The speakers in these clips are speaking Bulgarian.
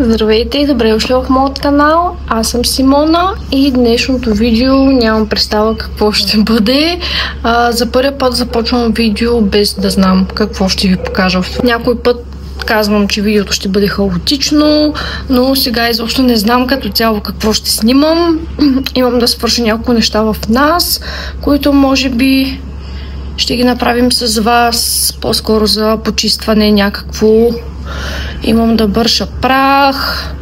Здравейте и добре дошли в моят канал. Аз съм Симона и днешното видео нямам представа какво ще бъде. За първи път започвам видео без да знам какво ще ви покажа. Някой път казвам, че видеото ще бъде хаотично, но сега изобщо не знам като цяло какво ще снимам. Имам да свърша няколко неща в нас, които може би ще ги направим с вас по-скоро за почистване някакво. Имам да бърша прах.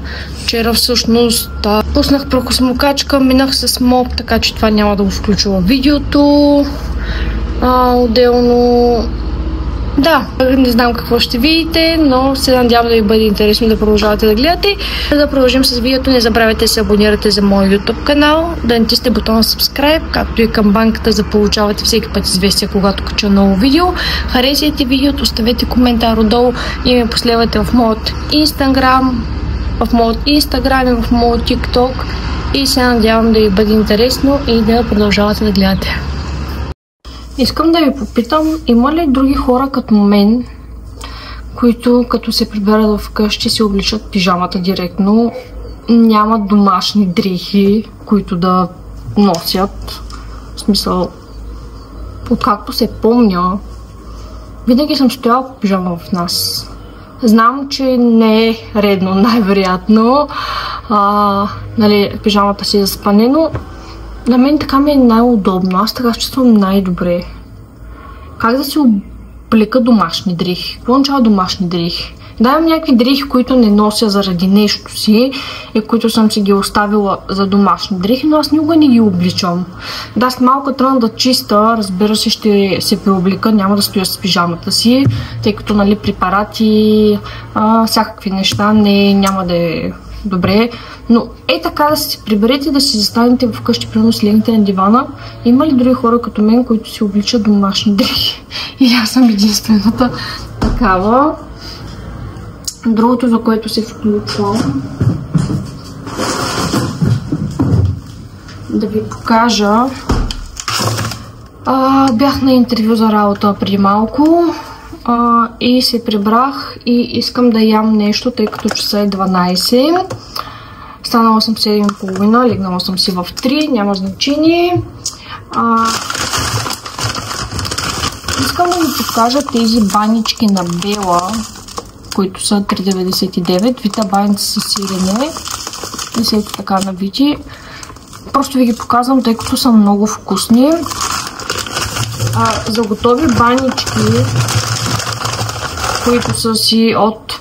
Вчера всъщност пуснах прахосмокачка, минах с моп, така че това няма да го включа в видеото. Отделно да, не знам какво ще видите, но се надявам да ви бъде интересно да продължавате да гледате. За да продължим с видеото, не забравяйте да се абонирате за моят YouTube канал, да натиснете бутона subscribe, както и камбанката, за да получавате всеки път известия, когато кача ново видео. Харесайте видеото, оставете коментар отдолу и ме последвайте в моят Instagram, и в моят TikTok и се надявам да ви бъде интересно и да продължавате да гледате. Искам да ви попитам, има ли други хора като мен, които като се приберат вкъщи си обличат пижамата директно, нямат домашни дрехи, които да носят? В смисъл, откакто се помня, винаги съм стояла по пижама в нас. Знам, че не е редно, най-вероятно, пижамата си е за спане, но на мен така ми е най-удобно. Аз така чувствам най-добре. Как да си облека домашни дрехи? Какво означава домашни дрехи? Да, имам някакви дрехи, които не нося заради нещо си и които съм си ги оставила за домашни дрехи, но аз никога не ги обличам. Да, с малко тръгна да чиста, разбира се, ще се преоблика, няма да стоя с пижамата си, тъй като препарати, всякакви неща няма да е добре. Но така да се приберете, да си застанете вкъщи, примерно си легнете на дивана. Има ли други хора като мен, които си обличат домашни дрехи? Или аз съм единствената такава? Другото, за което се включвам, да ви покажа. Бях на интервю за работа преди малко и се прибрах и искам да ям нещо, тъй като часа е 12. Станала съм 7:30, легнала съм си в 3, няма значение. Искам да ви покажа тези банички на Бела, които са 3,99. Вита баници с сирене. И са така навити. Просто ви ги показвам, тъй като са много вкусни. За готови банички, които са си от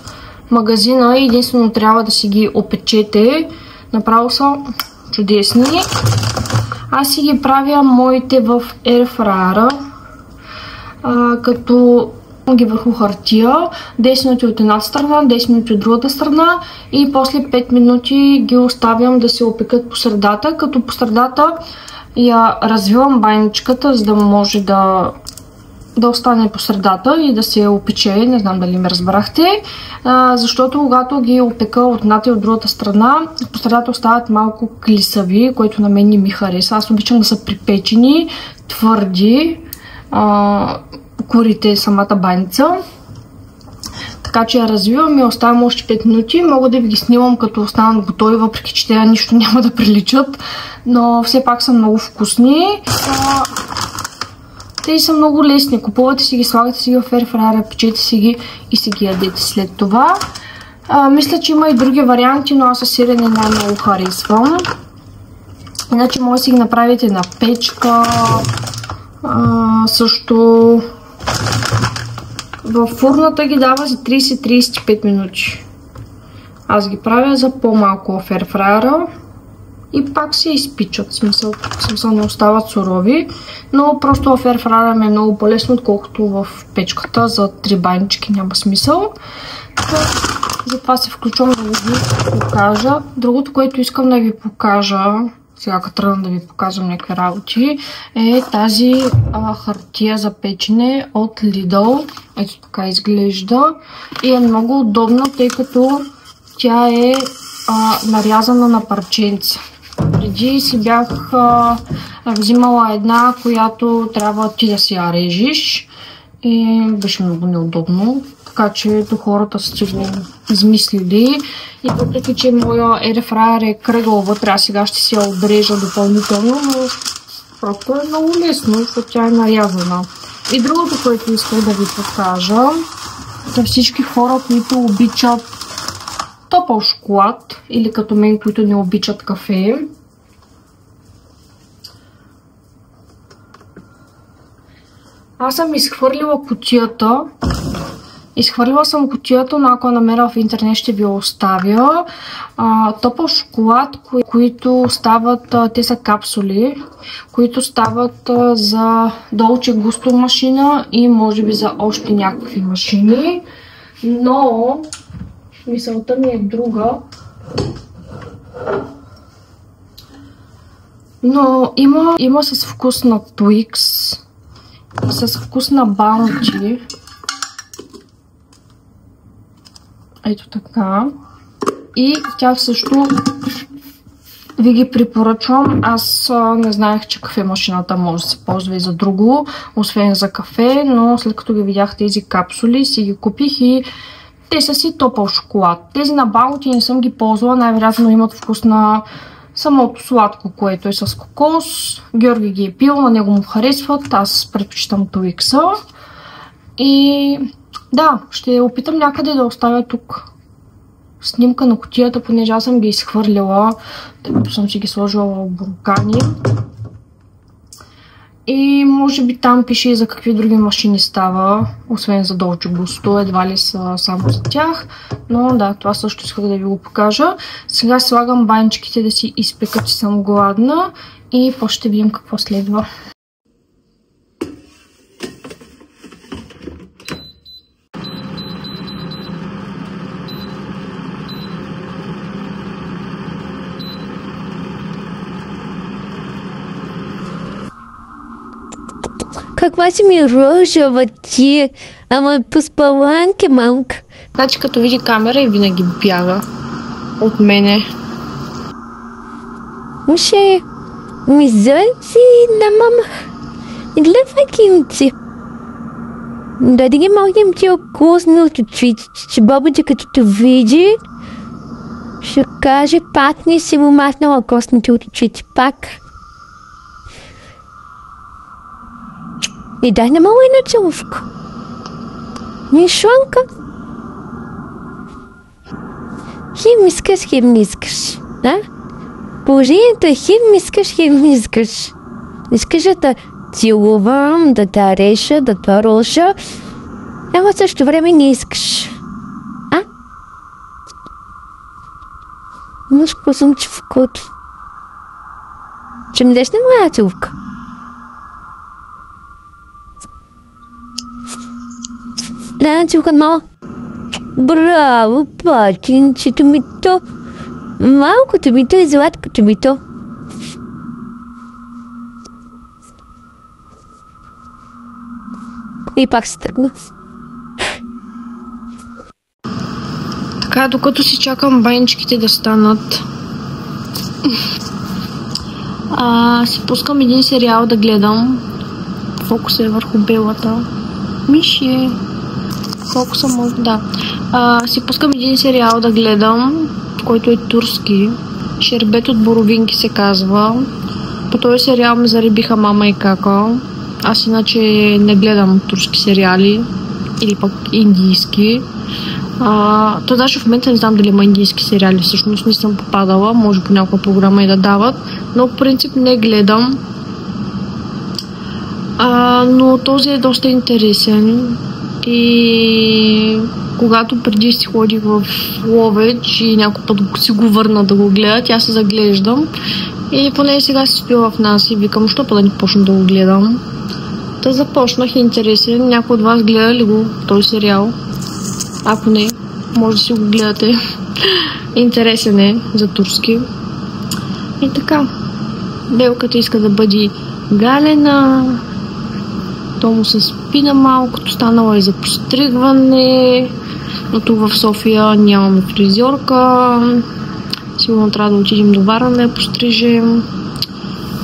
магазина, единствено трябва да си ги опечете. Направо са чудесни. Аз си ги правя моите в airfryer, като ги върху хартия, 10 минути от едната страна, 10 минути от другата страна и после 5 минути ги оставям да се опекат по средата, като по средата я развивам баничката, за да може да остане по средата и да се опече. Не знам дали ме разбрахте, защото когато ги опека от едната и от другата страна, по средата остават малко клисави, което на мен не ми хареса. Аз обичам да са припечени, твърди, корите самата баница. Така че я развивам и оставям още 5 минути. Мога да ви ги снимам като останат готови, въпреки че те нищо няма да приличат, но все пак са много вкусни. Те са много лесни. Купувате си ги, слагате си ги в airfryer, печете си ги и си ги ядете след това. Мисля, че има и други варианти, но аз със сирене най-много харесвам. Иначе може да си ги направите на печка. Също във фурната ги дава за 30-35 минути. Аз ги правя за по-малко в airfryer и пак се изпичат. В смисъл не остават сурови, но просто в airfryer ми е много по-лесно, отколкото в печката. За 3 банички няма смисъл. Затова се включвам да ви покажа. Другото, което искам да ви покажа, сега като тръгна да ви показвам някакви работи, е тази хартия за печене от Lidl. Ето така изглежда и е много удобна, тъй като тя е нарязана на парченца. Преди си бях взимала една, която трябва ти да си я режиш и беше много неудобно. така че до хората са го измислили. И въпреки, че моя airfryer е кръгъл вътре, аз сега ще си я отрежа допълнително, но просто е много лесно, защото тя е нарязана. И другото, което исках да ви покажа, за всички хора, които обичат топъл шоколад или като мен, които не обичат кафе. Аз съм изхвърлила кутията. Изхвърлила съм кутията, но ако намеря в интернет ще ви оставя. Топъл шоколад, които стават, те са капсули, които стават за Dolce Gusto машина и може би за още някакви машини. Но мисълта ми е друга. Но има с вкус на Twix и с вкус на Bounty. Ето така. И тях също ви ги препоръчвам. Аз не знаех, че кафемашината може да се ползва и за друго, освен за кафе, но след като ги видях тези капсули, си ги купих и те са си топъл шоколад. Тези на Bounty не съм ги ползвала, най-вероятно имат вкус на самото сладко, което е с кокос. Георги ги е пил, на него му харесват, аз предпочитам Twix-а. И да, ще опитам някъде да оставя тук снимка на кутията, понеже аз съм ги изхвърлила, тъй като съм си ги сложила в буркани. И може би там пише и за какви други машини става, освен за Dolce Gusto, едва ли са само за тях. Но да, това също исках да ви го покажа. Сега слагам баничките да си изпека, че съм гладна и после ще видим какво следва. Каква си ми рожава ти? Ама поспаланке, мамка. Значи като види камера и винаги бяга от мене. Муше, ми зънци на мама. Гледай кинци. Да ги можем ти окусно чуть, че бабата като те види, ще каже пак не си му маснала костните от очите. Пак. И дай на мала една целувка. Не шланка. Хем искаш, хем не искаш. Да? Положението е хем искаш, хем не искаш. Искаш да те целувам, да те реша, да те роша. А в същото време не искаш. А? Имаш косъмче в кото. Че не деш на моя целувка? Да, целука мала. Браво, пачинчето ми то. Малкото ми то и златкото ми то. И пак се тръгна. Така, докато си чакам баничките да станат, си пускам един сериал да гледам. Фокус е върху белата. Миши. Колко съм мога, да. Си пускам един сериал да гледам, който е турски. Шербет от боровинки се казва. По този сериал ме заребиха мама и кака. Аз иначе не гледам турски сериали или пък индийски. То даже в момента не знам дали има индийски сериали, всъщност не съм попадала, може по някаква програма и да дават, но в принцип не гледам. Но този е доста интересен и когато преди си ходих в Ловеч и някой път си го върна да го гледа, тя се заглеждам и поне сега си спила в нас и викам, що па да не почна да го гледам. Та започнах, интересен. Някой от вас гледа ли го този сериал? Ако не, може да си го гледате. Интересен е за турски. И така, белката иска да бъде галена. То му се спина малкото, станала и за постригване. Но тук в София нямаме фризьорка. Сигурно трябва да отидем до Варна да я пострижем.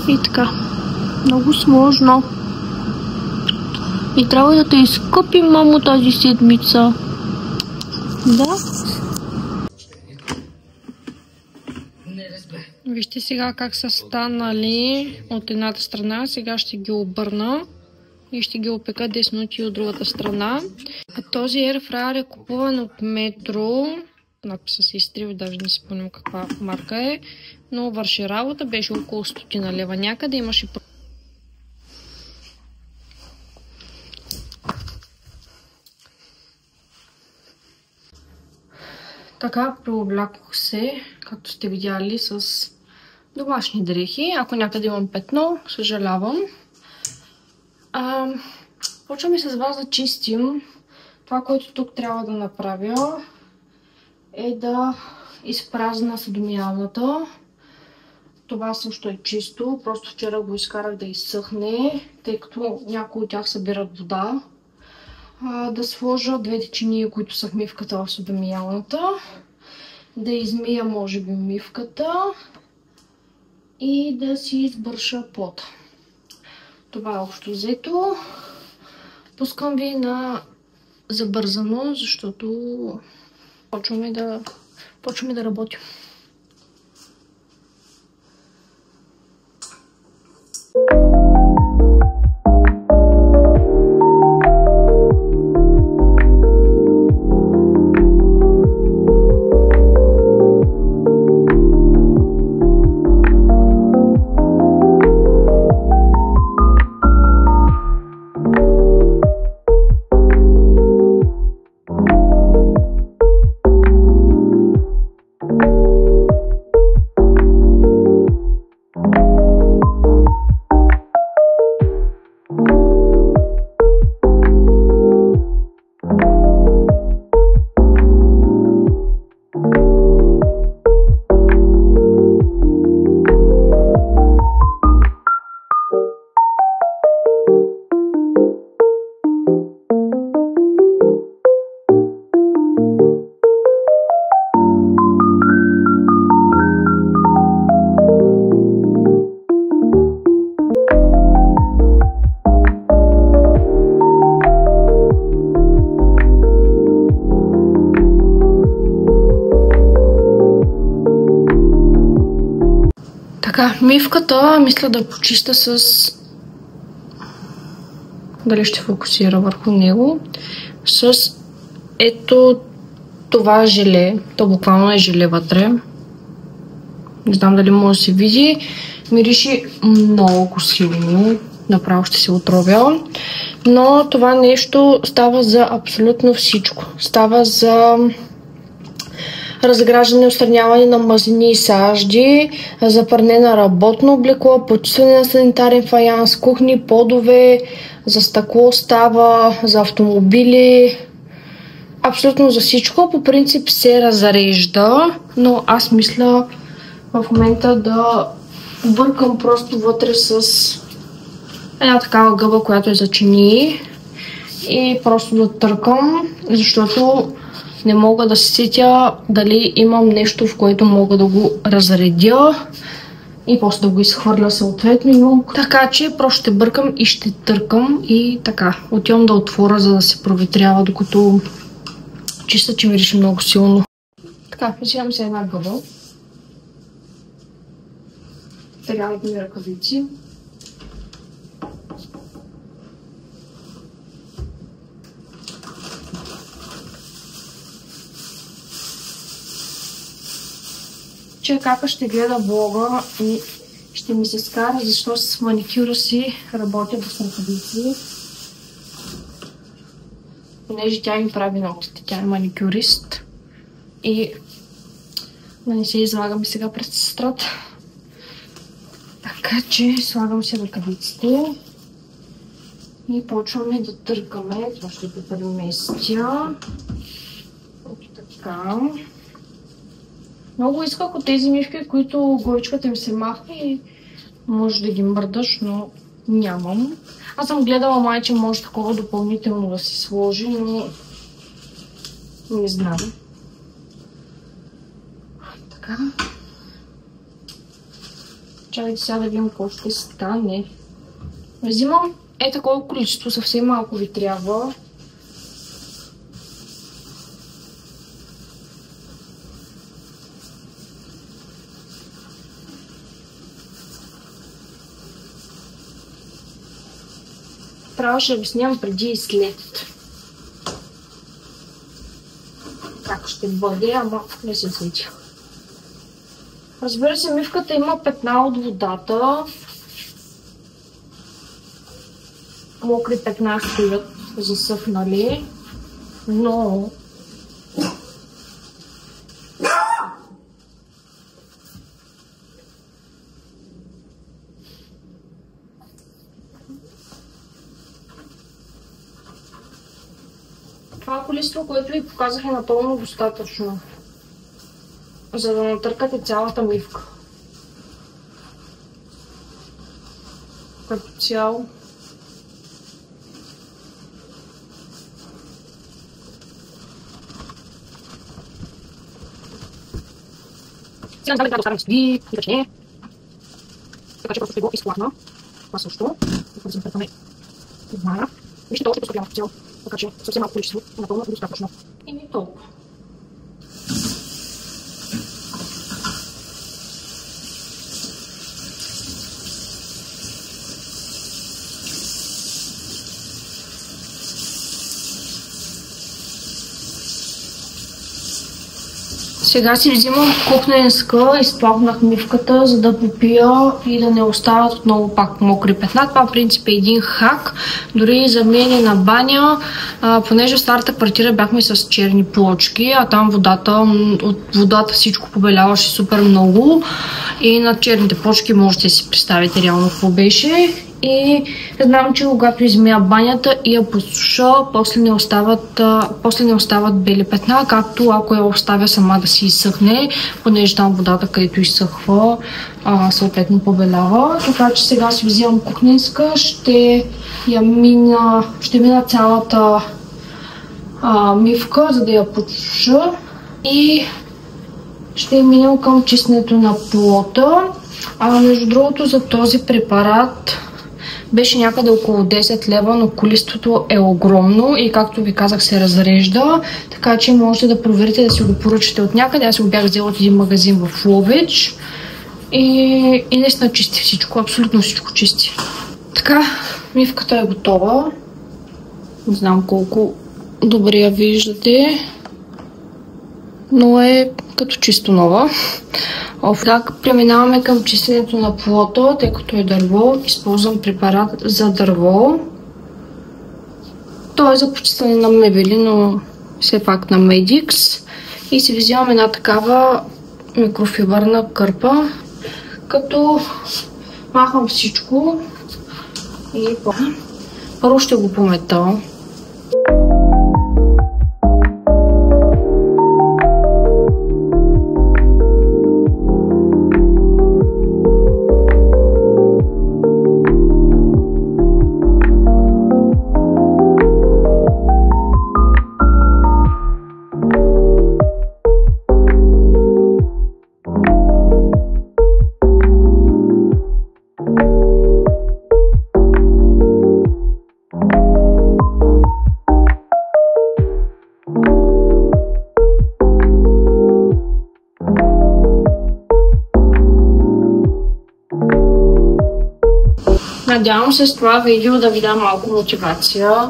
И така, много сложно. И трябва да те изкъпим, мамо, тази седмица. Да. Вижте сега как са станали от едната страна. Сега ще ги обърна и ще ги опека 10 минути от другата страна. Този airfryer е купуван от Метро. Надписа се изтрива, даже не спомням каква марка е. Но върши работа, беше около 100 лева някъде. Имаше така, преоблякох се, както сте видяли, с домашни дрехи. Ако някъде имам петно, съжалявам. Почваме с вас да чистим. Това, което тук трябва да направя, е да изпразна съдомиялната. Това също е чисто. Просто вчера го изкарах да изсъхне, тъй като някои от тях събират вода. Да сложа двете чинии, които са в мивката в съдомиялната. Да измия, може би, мивката. И да си избърша пота. Това е общо взето. Пускам ви на забързано, защото почваме да работим. Така, мивката мисля да почиста с... Дали ще фокусира върху него? С ето това желе. То буквално е желе вътре. Не знам дали може да се види. Мирише много силно. Направо ще се отровя. Но това нещо става за абсолютно всичко. Става за разграждане, отстраняване на мазнини и сажди, за пране на работно облекло, почистване на санитарен фаянс, кухни, подове, за стъкло става, за автомобили. Абсолютно за всичко. По принцип се разрежда, но аз мисля в момента да бъркам просто вътре с една такава гъба, която е за чинии и просто да търкам, защото не мога да се сетя дали имам нещо, в което мога да го разредя и после да го изхвърля съответно. Така че просто ще бъркам и ще търкам и така. Отивам да отворя, за да се проветрява, докато чиста, че мирише много силно. Така, взимам се една гъба. Трябват ми ръкавици. Че кака ще гледа влога и ще ми се скара, защото с маникюра си работя без ръкавици. Понеже тя ми прави ногтите, тя е маникюрист. И да не се излагаме сега пред сестрата. Така че слагам си ръкавиците и почваме да търкаме. Това ще го преместя. Така. Много исках от тези мивки, които главичката им се махне и може да ги мърдаш, но нямам. Аз съм гледала май, че може такова допълнително да се сложи, но не знам. Така. Чакайте сега да видим какво ще стане. Взимам такова количество, съвсем малко ви трябва. трябваше да ви снимам преди и след. Как ще бъде, ама не се сетих. Разбира се, мивката има петна от водата. Мокри петна стоят засъхнали, но това количество, което ви показах, е напълно достатъчно, за да натъркате цялата мивка. Като цяло. Сега трябва да оставим седи и ръчне. Така че просто ще го изплахна. Това също. Да се запретаме. Зная. Вижте, толкова ще постъпява в цяло. Така че съвсем малко количество е напълно достатъчно. И не толкова. Сега си взимам кухненска, изплакнах мивката, за да попия и да не остават отново пак мокри петна. Това в принцип е един хак, дори за мен и на баня, понеже в старата квартира бяхме с черни плочки, а там от водата всичко побеляваше супер много и на черните плочки можете да си представите реално какво беше. И знам, че когато измия банята и я подсуша, после не остават бели петна, както ако я оставя сама да си изсъхне, понеже там водата, където изсъхва, съответно побелява. Така че сега си взимам кухненска, ще мина цялата мивка, за да я подсуша и ще минем към чистенето на плота. Между другото, за този препарат беше някъде около 10 лева, но количеството е огромно и както ви казах се разрежда, така че можете да проверите да си го поръчате от някъде. Аз го бях взела от един магазин в Ловеч и наистина чисти всичко, абсолютно всичко чисти. Така, мивката е готова. Не знам колко добре я виждате, но е като чисто нова. Така, преминаваме към чистенето на плота, тъй като е дърво. Използвам препарат за дърво. Той е за почистване на мебели, но все пак на Medix. И си взимам една такава микрофибърна кърпа, като махам всичко и първо ще го помета. Надявам се с това видео да ви дам малко мотивация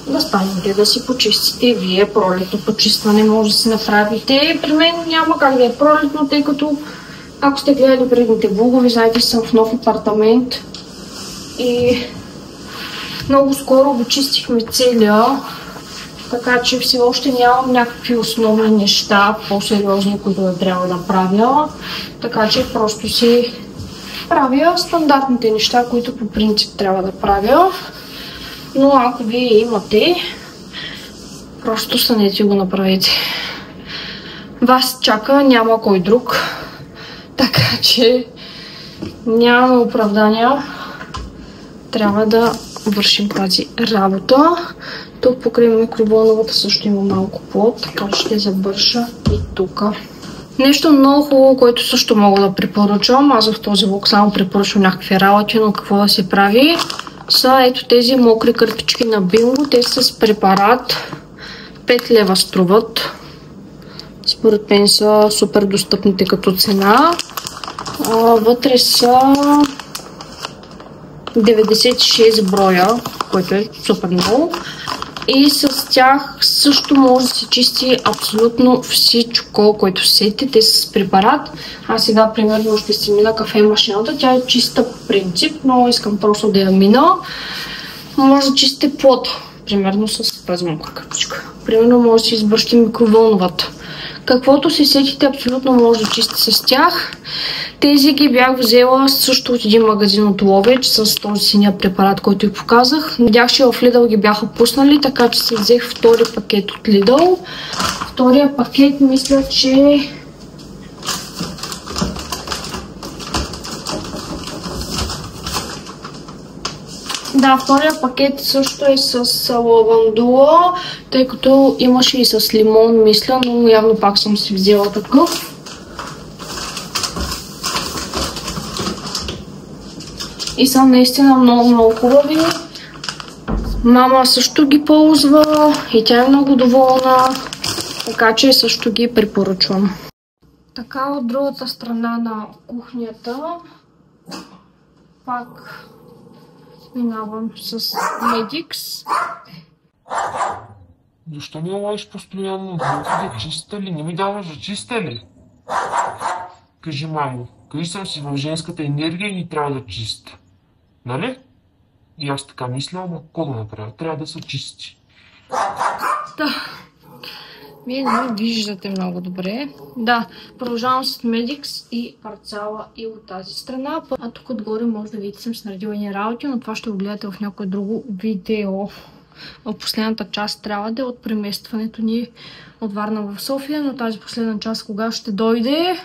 да станете, да си почистите вие. Пролетно почистване може да си направите. При мен няма как да е пролетно, тъй като ако сте гледали предните влогове, знаете, съм в нов апартамент и много скоро го чистихме целия, така че все още нямам някакви основни неща, по-сериозни, които да трябва да правя, така че просто си правя стандартните неща, които по принцип трябва да правя, но ако вие имате, просто станете и го направете. Вас чака, няма кой друг, така че нямаме оправдания, трябва да вършим тази работа. Тук покрай микровълновата също има малко плод, така ще забърша и тук. Нещо много хубаво, което също мога да препоръчам, аз в този влог само препоръчвам някакви работи, но какво да се прави, са ето тези мокри кърпички на Бинго, те са с препарат, 5 лева струват, според мен са супер достъпните като цена, вътре са 96 броя, което е супер много. И с тях също може да се чисти абсолютно всичко, което сетите. Те с препарат. Аз сега, примерно, ще си мина кафе-машината. Тя е чиста по принцип, но искам просто да я мина. Може да чистите плод, примерно с тази мука кърпичка. Примерно може да си избършите микровълновата. Каквото си сетите, абсолютно може да чистите с тях. Тези ги бях взела също от един магазин от Ловеч с този синия препарат, който ви показах. Видях, че в Lidl ги бяха пуснали, така че си взех втори пакет от Lidl. Втория пакет мисля, че... Да, втория пакет също е с лавандула, тъй като имаше и с лимон, мисля, но явно пак съм си взела такъв. И са наистина много хубави. Мама също ги ползва и тя е много доволна, така че също ги препоръчвам. Така, от другата страна на кухнята пак минавам с Medix. Защо ми лаеш постоянно? Да чиста ли? Не ми даваш да чиста ли? Кажи, мамо, кажи, съм си в женската енергия и ни трябва да чиста. Нали? И аз така мисля, ама какво да направя? Трябва да са чисти. Да. Вие не ме виждате много добре. Да, продължавам с Medix и парцала и от тази страна. А тук отгоре може да видите, съм снаредила едни работи, но това ще го гледате в някое друго видео. В последната част трябва да е от преместването ни от Варна в София, но тази последна част кога ще дойде,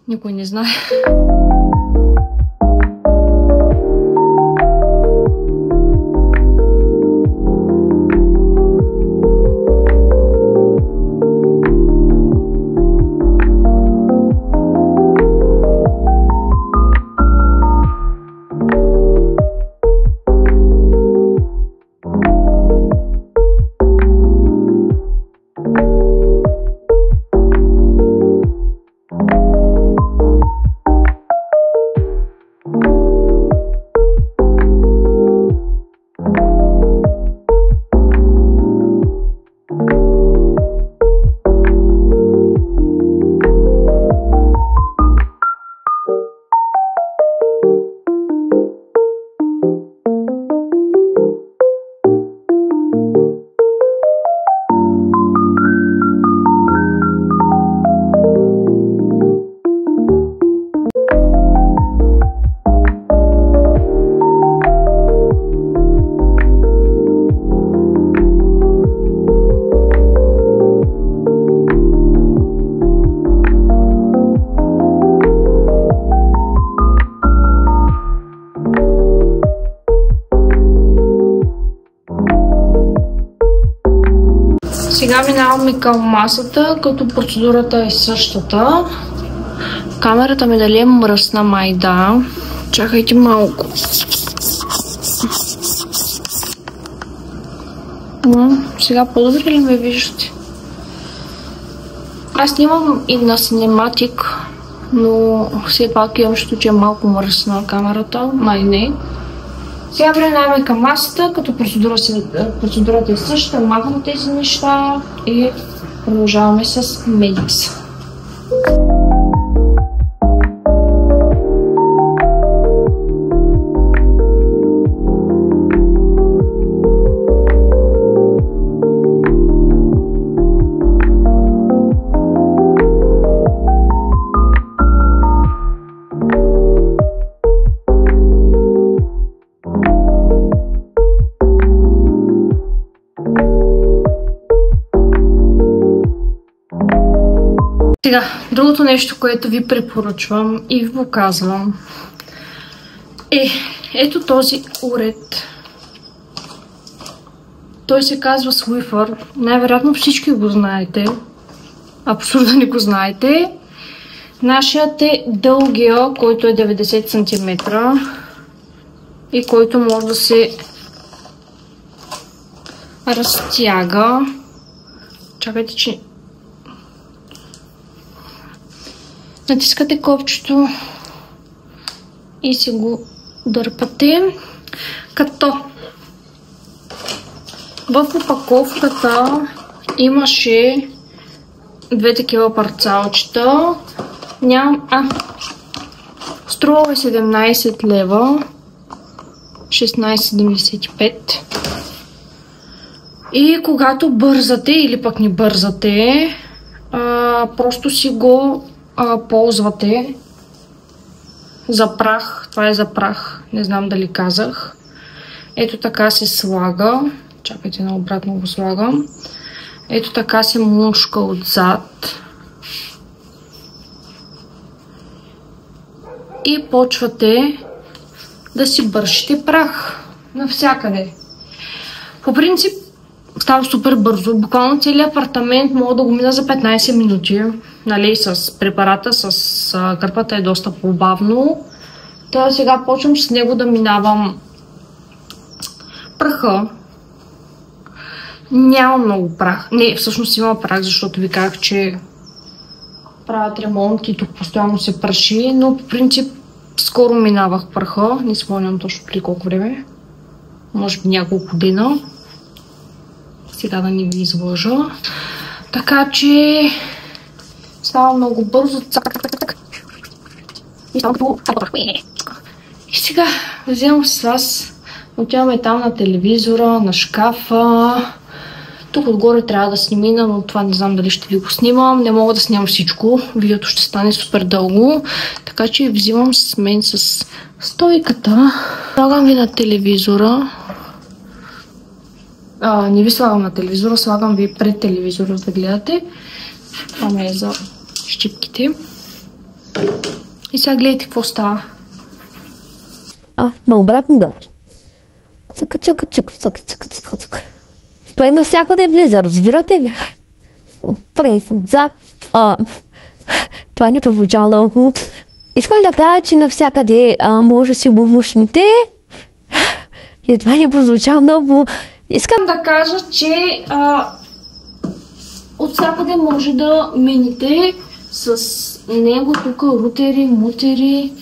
никой не знае. Сега минаваме към масата, като процедурата е същата. Камерата ми дали е мръсна, май да. Чакайте малко. Сега по-добре ли ме виждате? Аз снимам и на синематик, но все пак имам чувство, че е малко мръсна камерата, май не. Сега преминаваме към масата, като процедурата е същата, махам тези неща и продължаваме с Medix. Сега, другото нещо, което ви препоръчвам и ви показвам е ето този уред. Той се казва Swiffer. Най-вероятно всички го знаете. Абсолютно не го знаете. Нашият е дългия, който е 90 см и който може да се разтяга. Чакайте, че натискате копчето и си го дърпате, като в опаковката имаше две такива парцалчета. Струва 17 лева, 16,75. И когато бързате или пък не бързате, просто си го ползвате за прах. Това е за прах, не знам дали казах. Ето така се слага. Чакайте, наобратно го слагам. Ето така се мушка отзад. И почвате да си бършите прах навсякъде. По принцип става супер бързо. Буквално целият апартамент мога да го мина за 15 минути. Нали, с препарата, с кърпата е доста по-бавно. Та сега почвам с него да минавам праха. Няма много прах. Не, всъщност има прах, защото ви казах, че правят ремонт и тук постоянно се праши, но по принцип скоро минавах праха. Не спомням точно при колко време. Може би няколко дена. Сега да не ви излъжа. Така че става много бързо. И сега вземам с вас. Отиваме там на телевизора, на шкафа. Тук отгоре трябва да снимина, но това не знам дали ще ви го снимам. Не мога да снимам всичко. Видеото ще стане супер дълго. Така че взимам с мен с стойката. Слагам ви на телевизора. Не ви слагам на телевизора, слагам ви пред телевизора да гледате. Това ме е за щипките. И сега гледайте какво става. Наобратно да. Цъка. Той навсякъде влиза, разбирате ли? Отзад. Това не прозвуча много. Искам да кажа, че навсякъде може да си го мушните. И това не прозвуча много. Искам да кажа, че от всякъде може да мините с него тук рутери, мутери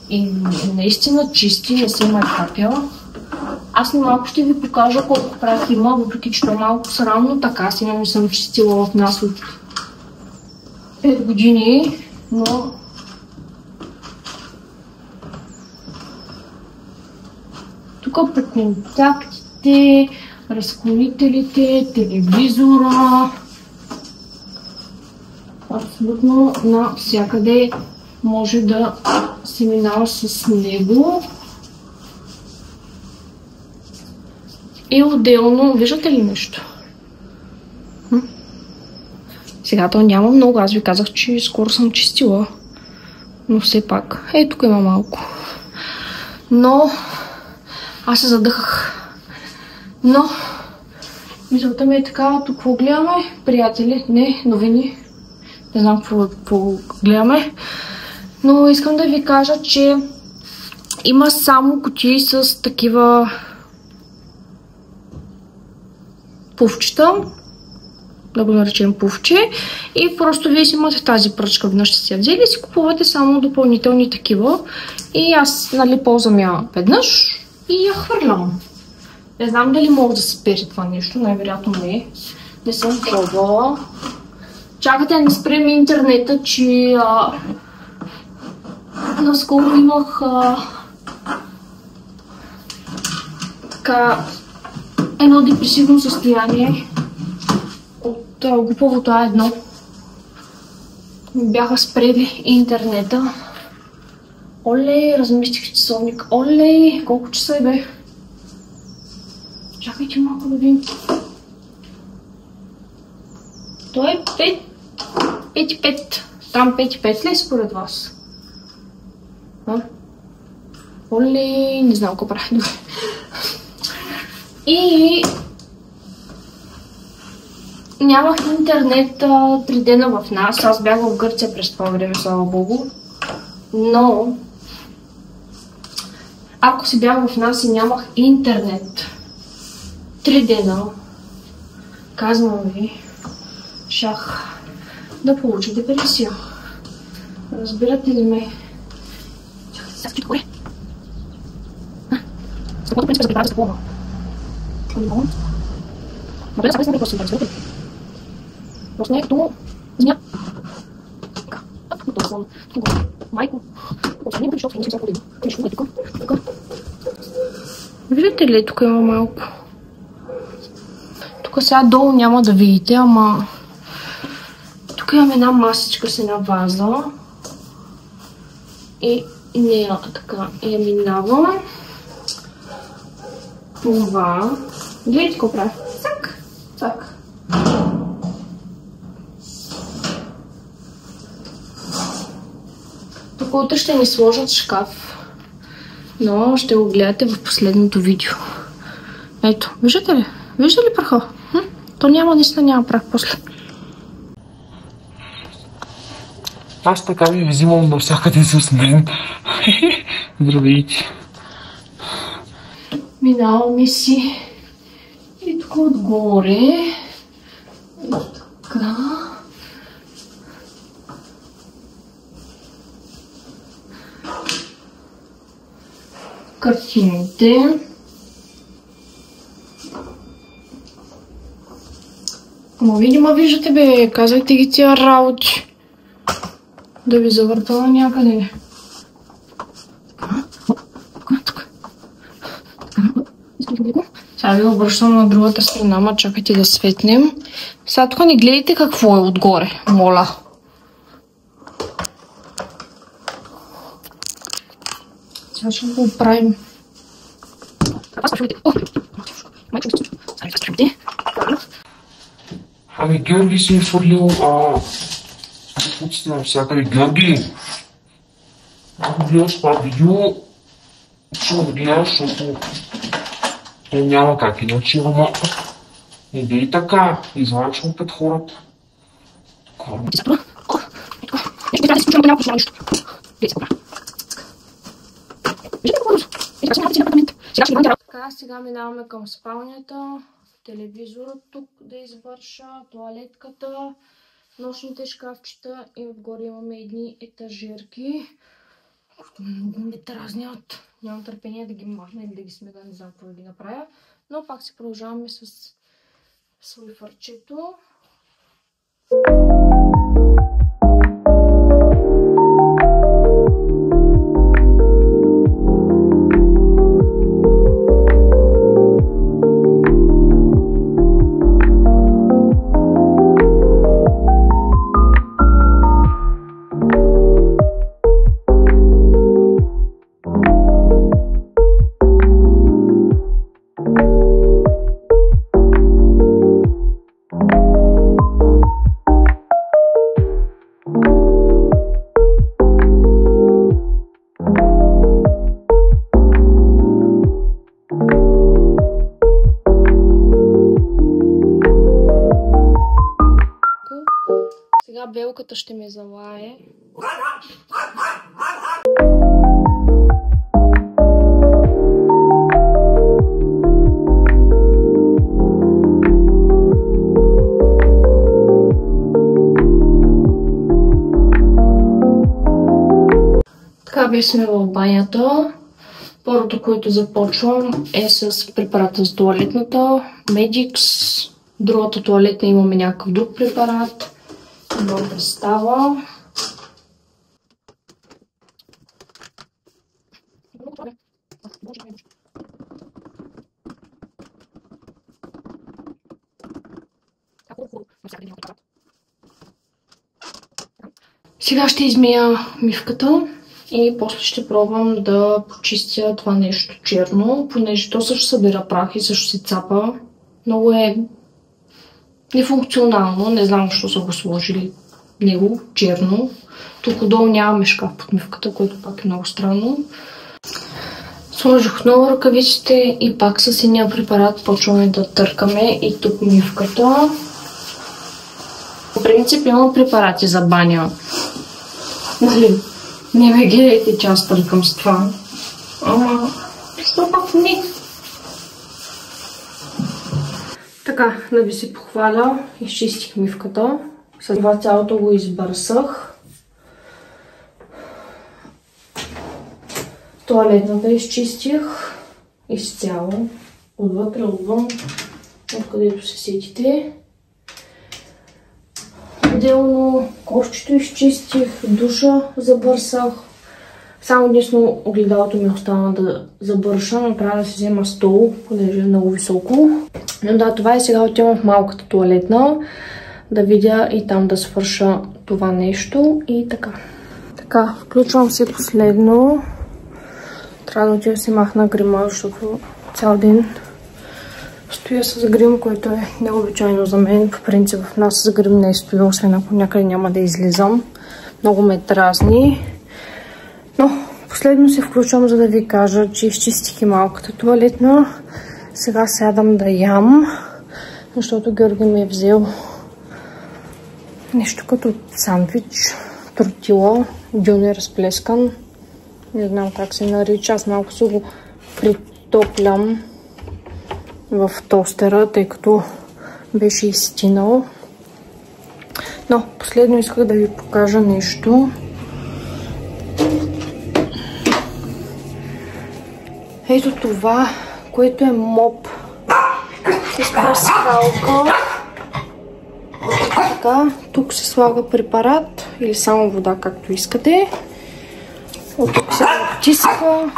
и наистина чисти, не съм капял. Аз малко ще ви покажа колко прах има, въпреки че това малко срамно, така си не съм чистила в нас от 5 години, но тук по контактите, разклонителите, телевизора, абсолютно навсякъде може да се минава с него. И отделно, виждате ли нещо? Сега то няма много, аз ви казах, че скоро съм чистила. Но все пак, тук има малко. Но аз се задъхах. Но мисълта ми е така, тук какво гледаме? Приятели, не, новини. Не знам какво гледаме. Но искам да ви кажа, че има само кутии с такива пуфчета, да го наречем пуфче, и просто вие си имате тази пръчка, веднъж ще си я взели и си купувате само допълнителни такива. И аз, нали, ползвам я веднъж и я хвърлям. Не знам дали мога да се спери това нещо, най-вероятно не. Не съм пробвала. Чакайте, не спрем интернета, че наскоро имах едно депресивно състояние от глуповото А1. Бяха спрели интернета. Оле, разместих часовник. Оле, колко часа е бе? Чакайте малко да видим. Той е 5,5. Там 5,5 ли е според вас? Оле, не знам какво правя. И нямах интернет 3 дена в нас. Аз бях в Гърция през това време, слава богу. Но ако си бях в нас и нямах интернет 3 дена, казвам ви, шах да получа депресия. Разбирате ли ме? Каквото принцип за препарата за плова. Добре, да се просто да просто не е като змия. Майко. Не пришъл в смисъл ходим. Нищо не тук. Виждате ли, тук има малко. Тук сега долу няма да видите, ама тук имам една масичка с една ваза. И нея така я минава. Това. Гледайте какво правя. Цак. Цак. Тук утре ще ни сложат шкаф. Но ще го гледате в последното видео. Ето, виждате ли? Виждате ли праха? То наистина няма прах после. Аз така ви взимам навсякъде с мен. Здравейте. Минаваме си и тук отгоре. И така. Картините. Ама видимо виждате бе, казайте ги тия работи. Да ви завъртала някъде. Сега ви обръщам на другата страна, ма чакайте да светнем. Сега тук не гледайте какво е отгоре, моля. Сега ще го оправим. Ами Георги си е фърлил куците навсякъде. Георги! Ако гледаш това видео, ще го гледаш, защото няма как иначе, ама не дей така, излагаш му пред хората. Така, сега минаваме към спалнята, телевизора тук да извърша, туалетката, нощните шкафчета и отгоре имаме едни етажерки, които много ме дразнят. Нямам търпение да ги махна или да ги смеда, не знам какво да ги направя, но пак си продължаваме с слоифърчето. Сега белката ще ме залае. Така бе сме в банята. Първото, което започвам е с препарата за туалетната. Medix. Другата туалетна имаме някакъв друг препарат. Много представа. Сега ще измия мивката и после ще пробвам да почистя това нещо черно, понеже то също събира прах и също се цапа. Много е нефункционално, не знам защо са го сложили него черно. Тук отдолу нямаме шкаф под мивката, което пак е много странно. Сложих отново ръкавиците и пак с едния препарат почваме да търкаме и тук мивката. По принцип имам препарати за баня. Нали, не ме гледайте, че аз търкам с това. Ама, защо пак не? Така, да ви се похваля, изчистих мивката. С това цялото го избърсах. Туалетната изчистих. изцяло. Отвътре, отвън, откъдето се сетите. Отделно кошчето изчистих, душа забърсах. Само единствено огледалото ми остана да забърша, но трябва да си взема стол, понеже е много високо. Но да, това е. Сега отивам в малката туалетна да видя и там да свърша това нещо и така. Така, включвам се последно. Трябва да отида да си махна грима, защото цял ден стоя с грим, което е необичайно за мен. По принцип в нас с грим не е стоя, освен ако някъде няма да излизам. Много ме дразни. Но последно се включвам, за да ви кажа, че изчистих и малката туалетна. Сега сядам да ям, защото Георги ми е взел нещо като сандвич, тортила, дюн е разплескан. Не знам как се нарича, аз малко си го притоплям в тостера, тъй като беше изтинал. Но последно исках да ви покажа нещо. Ето това, което е моп с пасхалка. Така, тук се слага препарат или само вода, както искате. От тук се натиска.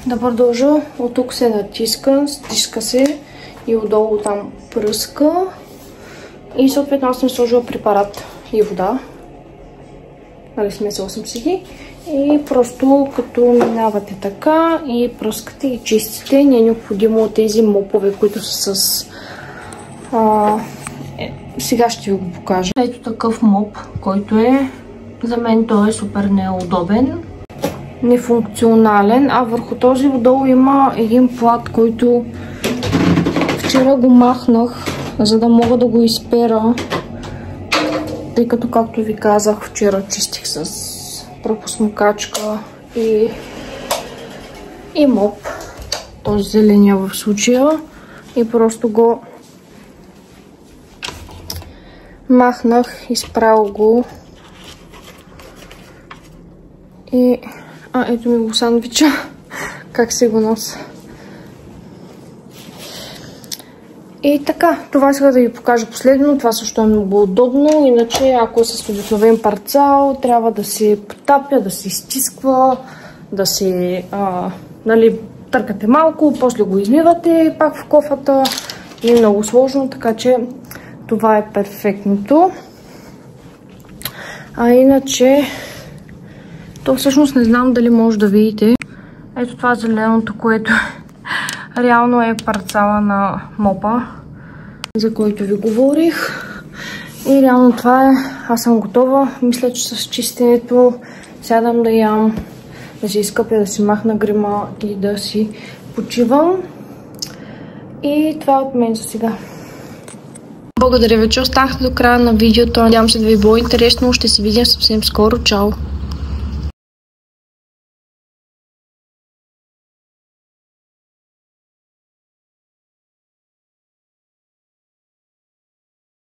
Да продължа. От тук се натиска, стиска се и отдолу там пръска. И съответно аз съм сложила препарат и вода. Нали, смесила съм си ги. И просто като минавате така и пръскате и чистите, не е необходимо от тези мопове, които са с... сега ще ви го покажа. Ето такъв моп, който е... За мен той е супер неудобен, нефункционален, а върху този отдолу има един плат, който вчера го махнах, за да мога да го изпера, тъй като, както ви казах, вчера чистих с пръпосмокачка и моп, този зеления в случая, и просто го махнах, изправил го и... ето ми го сандвича, как се го нося. И така, това сега да ви покажа последно. Това също е много удобно. Иначе, ако е с обикновен парцал, трябва да се потапя, да се изтисква, да се нали, търкате малко, после го измивате пак в кофата. И е много сложно, така че това е перфектното. А иначе, то всъщност не знам дали може да видите. Ето това зеленото, което реално е парцала на мопа, за който ви говорих. И реално това е. Аз съм готова. Мисля, че с чистенето сядам да ям, да си изкъпя, да си махна грима и да си почивам. И това е от мен за сега. Благодаря ви, че останахте до края на видеото. Надявам се да ви било интересно. Ще се видим съвсем скоро. Чао!